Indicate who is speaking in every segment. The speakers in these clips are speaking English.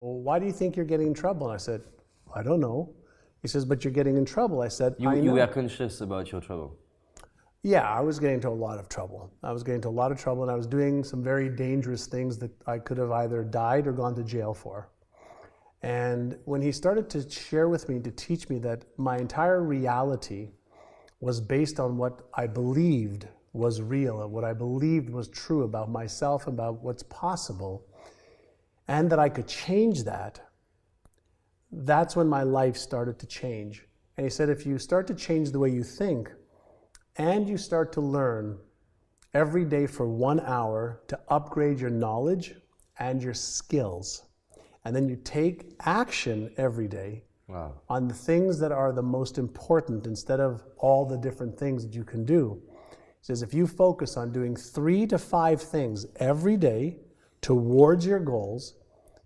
Speaker 1: Well, why do you think you're getting in trouble? And I said, I don't know. He says, but you're getting in trouble. I said, I know.
Speaker 2: You were conscious about your trouble?
Speaker 1: Yeah, I was getting into a lot of trouble. I was getting into a lot of trouble, and I was doing some very dangerous things that I could have either died or gone to jail for. And when he started to share with me, to teach me that my entire reality was based on what I believed was real, and what I believed was true about myself, about what's possible, and that I could change that, that's when my life started to change. And he said, if you start to change the way you think, and you start to learn every day for 1 hour to upgrade your knowledge and your skills, and then you take action every day on the things that are the most important instead of all the different things that you can do. He says, if you focus on doing 3 to 5 things every day towards your goals,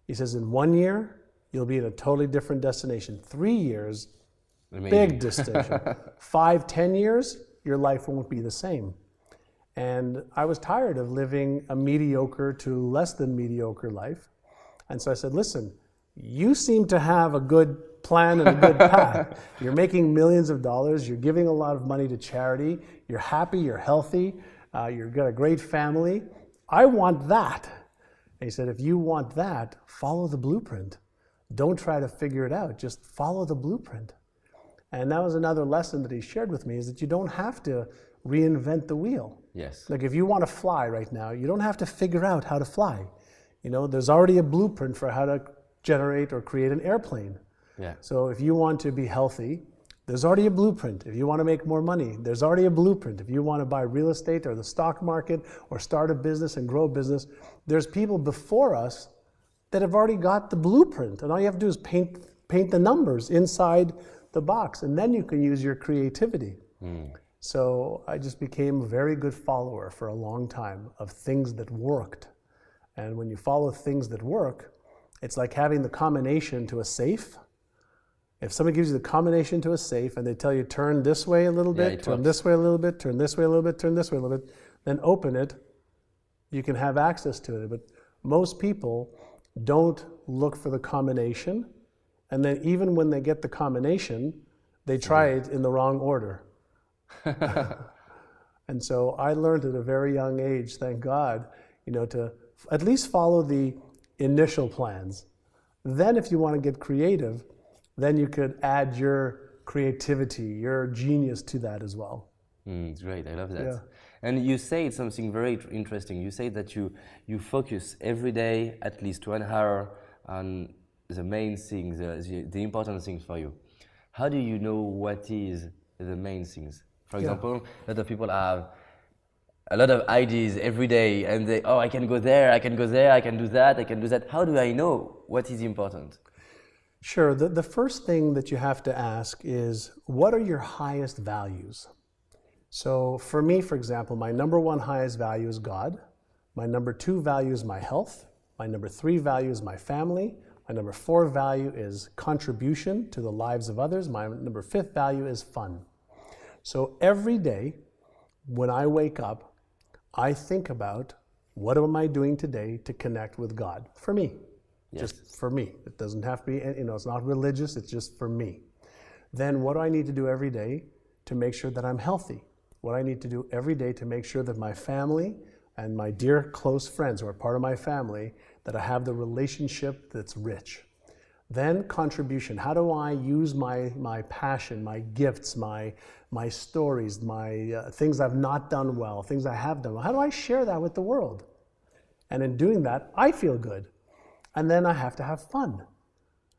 Speaker 1: he says, in 1 year, you'll be in a totally different destination. 3 years, amazing. Big distinction. 5, 10 years, your life won't be the same. And I was tired of living a mediocre to less than mediocre life. And so I said, listen, you seem to have a good plan and a good path. You're making millions of dollars. You're giving a lot of money to charity. You're happy. You're healthy. You've got a great family. I want that. And he said, if you want that, follow the blueprint. Don't try to figure it out. Just follow the blueprint. And that was another lesson that he shared with me, is that you don't have to reinvent the wheel.
Speaker 2: Yes.
Speaker 1: Like if you want to fly right now, you don't have to figure out how to fly. You know, there's already a blueprint for how to generate or create an airplane.
Speaker 2: Yeah.
Speaker 1: So if you want to be healthy, there's already a blueprint. If you want to make more money, there's already a blueprint. If you want to buy real estate or the stock market or start a business and grow a business, there's people before us that have already got the blueprint. And all you have to do is paint the numbers inside the box, and then you can use your creativity. So I just became a very good follower for a long time of things that worked. And when you follow things that work, it's like having the combination to a safe. If somebody gives you the combination to a safe and they tell you turn this way a little bit, turn this way a little bit, turn this way a little bit, turn this way a little bit, then open it, you can have access to it. But most people don't look for the combination, and then even when they get the combination, they try it in the wrong order. And so I learned at a very young age, thank God, you know, to at least follow the initial plans. Then if you want to get creative, then you could add your creativity, your genius to that as well.
Speaker 2: It's great, I love that.
Speaker 1: Yeah.
Speaker 2: And you say something very interesting. You say that you focus every day at least 1 hour on the main things, the important things for you. How do you know what is the main things? For example, a lot of people have a lot of ideas every day, and they, oh, I can go there, I can go there, I can do that, I can do that. How do I know what is important?
Speaker 1: Sure. The first thing that you have to ask is, what are your highest values? So for me, for example, my number 1 highest value is God. My number 2 value is my health. My number 3 value is my family. My number 4 value is contribution to the lives of others. My number 5th value is fun. So every day when I wake up, I think about, what am I doing today to connect with God? For me. Yes. Just for me. It doesn't have to be, you know, it's not religious, it's just for me. Then what do I need to do every day to make sure that I'm healthy? What I need to do every day to make sure that my family and my dear close friends who are part of my family, that I have the relationship that's rich. Then contribution. How do I use my passion, my gifts, my stories, my things I've not done well, things I have done well? How do I share that with the world? And in doing that, I feel good. And then I have to have fun.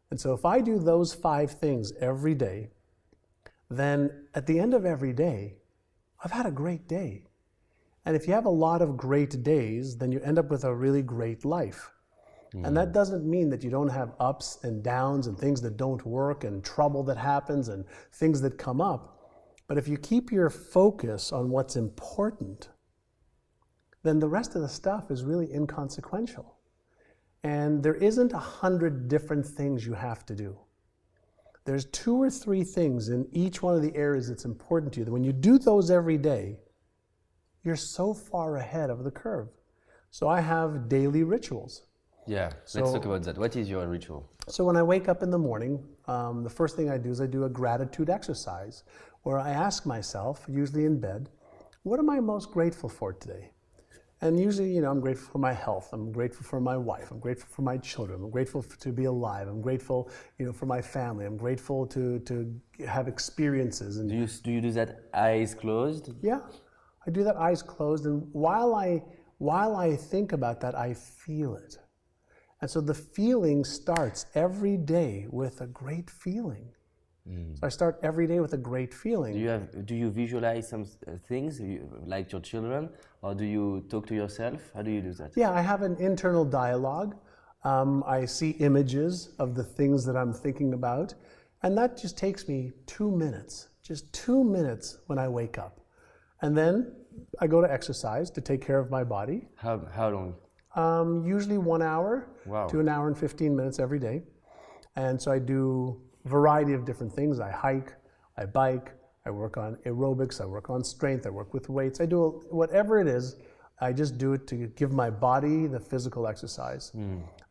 Speaker 1: And so if I do those 5 things every day, then at the end of every day, I've had a great day. And if you have a lot of great days, then you end up with a really great life. And that doesn't mean that you don't have ups and downs and things that don't work and trouble that happens and things that come up. But if you keep your focus on what's important, then the rest of the stuff is really inconsequential. And there isn't 100 different things you have to do. There's 2 or 3 things in each one of the areas that's important to you that when you do those every day, you're so far ahead of the curve. So I have daily rituals.
Speaker 2: Yeah, let's talk about that. What is your ritual?
Speaker 1: So when I wake up in the morning, the first thing I do is I do a gratitude exercise where I ask myself, usually in bed, what am I most grateful for today? And usually, I'm grateful for my health. I'm grateful for my wife. I'm grateful for my children. I'm grateful to be alive. I'm grateful, for my family. I'm grateful to have experiences. And
Speaker 2: Do you do that eyes closed?
Speaker 1: yeah, I do that eyes closed. And while I think about that, I feel it. And so the feeling starts every day with a great feeling. So I start every day with a great feeling.
Speaker 2: Do you visualize some things like your children, or do you talk to yourself? How do you do that?
Speaker 1: Yeah, I have an internal dialogue. I see images of the things that I'm thinking about, and that just takes me 2 minutes, just 2 minutes when I wake up. And then I go to exercise to take care of my body.
Speaker 2: How long?
Speaker 1: Usually 1 hour
Speaker 2: Wow.
Speaker 1: to 1 hour and 15 minutes every day. And so I do a variety of different things. I hike, I bike, I work on aerobics, I work on strength, I work with weights. I do whatever it is, I just do it to give my body the physical exercise.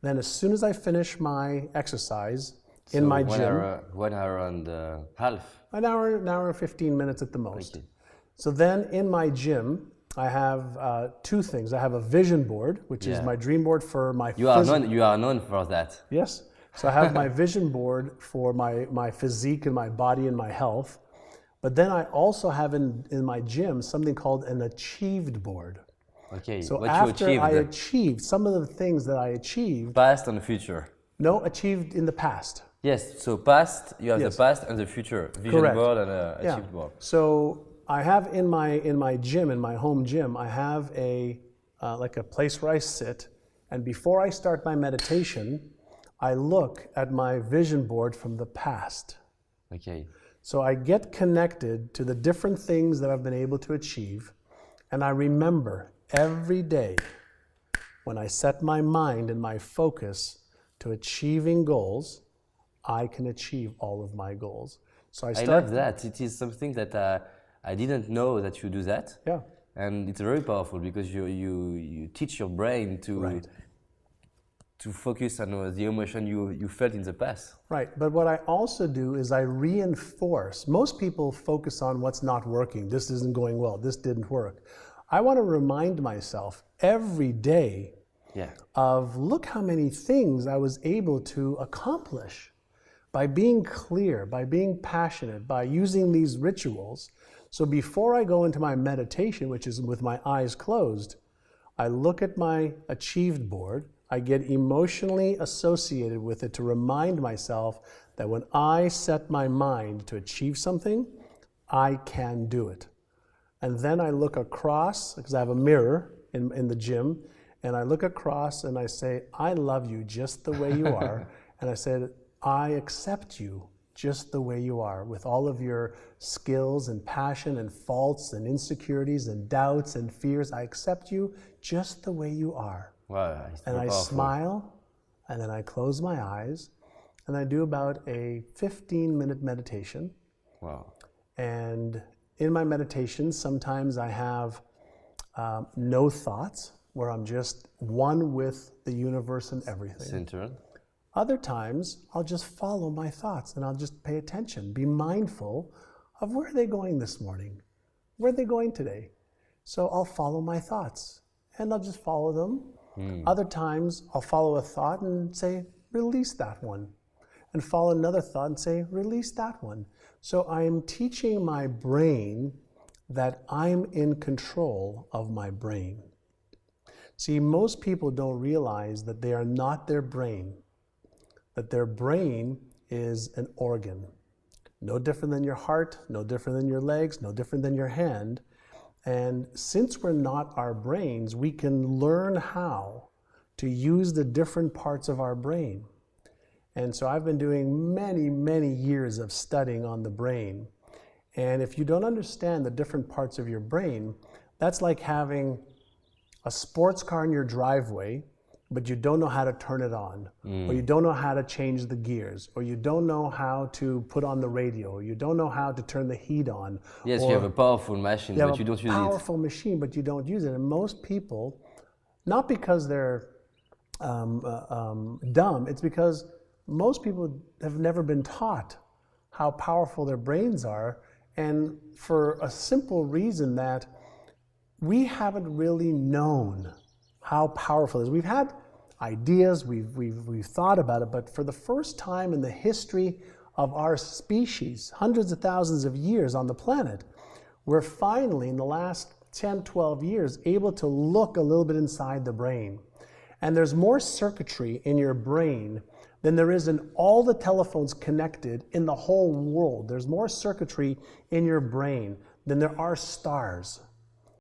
Speaker 1: Then as soon as I finish my exercise in my gym,
Speaker 2: 1 hour and half.
Speaker 1: an hour and 15 minutes at the most.
Speaker 2: Okay.
Speaker 1: So then in my gym, I have two things. I have a vision board, which is my dream board for my
Speaker 2: You are known for that.
Speaker 1: Yes. So I have my vision board for my physique and my body and my health. But then I also have in my gym something called an achieved board.
Speaker 2: Okay.
Speaker 1: So
Speaker 2: what
Speaker 1: after
Speaker 2: you
Speaker 1: I
Speaker 2: achieved?
Speaker 1: achieved some of the things that I achieved,
Speaker 2: Past and future.
Speaker 1: no, achieved in the past.
Speaker 2: Yes. So past, you have
Speaker 1: Yes.
Speaker 2: the past and the future. Vision
Speaker 1: Correct.
Speaker 2: board and
Speaker 1: Yeah.
Speaker 2: achieved board.
Speaker 1: So I have in my gym, in my home gym, I have like a place where I sit, and before I start my meditation, I look at my vision board from the past.
Speaker 2: Okay.
Speaker 1: So I get connected to the different things that I've been able to achieve, and I remember every day when I set my mind and my focus to achieving goals, I can achieve all of my goals. So
Speaker 2: I love that. It is something that I didn't know that you do that.
Speaker 1: Yeah.
Speaker 2: And it's very powerful because you teach your brain to focus on the emotion you felt in the past.
Speaker 1: Right, but what I also do is I reinforce. Most people focus on what's not working. This isn't going well. This didn't work. I want to remind myself every day of look how many things I was able to accomplish by being clear, by being passionate, by using these rituals. So before I go into my meditation, which is with my eyes closed, I look at my achieved board. I get emotionally associated with it to remind myself that when I set my mind to achieve something, I can do it. And then I look across, because I have a mirror in the gym, and I look across and I say, I love you just the way you are. And I said, I accept you just the way you are, with all of your skills and passion and faults and insecurities and doubts and fears. I accept you just the way you are.
Speaker 2: Wow,
Speaker 1: and I smile, and then I close my eyes, and I do about a 15-minute meditation.
Speaker 2: Wow.
Speaker 1: And in my meditation, sometimes I have no thoughts, where I'm just one with the universe and everything.
Speaker 2: Centered.
Speaker 1: Other times, I'll just follow my thoughts, and I'll just pay attention, be mindful of where are they going this morning? Where are they going today? So I'll follow my thoughts, and I'll just follow them. Other times, I'll follow a thought and say, release that one. And follow another thought and say, release that one. So I'm teaching my brain that I'm in control of my brain. See, most people don't realize that they are not their brain, that their brain is an organ. No different than your heart, no different than your legs, no different than your hand. And since we're not our brains, we can learn how to use the different parts of our brain. And so I've been doing many, many years of studying on the brain. And if you don't understand the different parts of your brain, that's like having a sports car in your driveway, but you don't know how to turn it on, or you don't know how to change the gears, or you don't know how to put on the radio, or you don't know how to turn the heat on.
Speaker 2: Yes, you have a powerful machine, but you don't use it.
Speaker 1: You have a powerful machine, but you don't use it. And most people, not because they're dumb. It's because most people have never been taught how powerful their brains are, and for a simple reason that we haven't really known how powerful it is. We've had ideas, we've thought about it, but for the first time in the history of our species, hundreds of thousands of years on the planet, we're finally, in the last 10, 12 years, able to look a little bit inside the brain. And there's more circuitry in your brain than there is in all the telephones connected in the whole world. There's more circuitry in your brain than there are stars.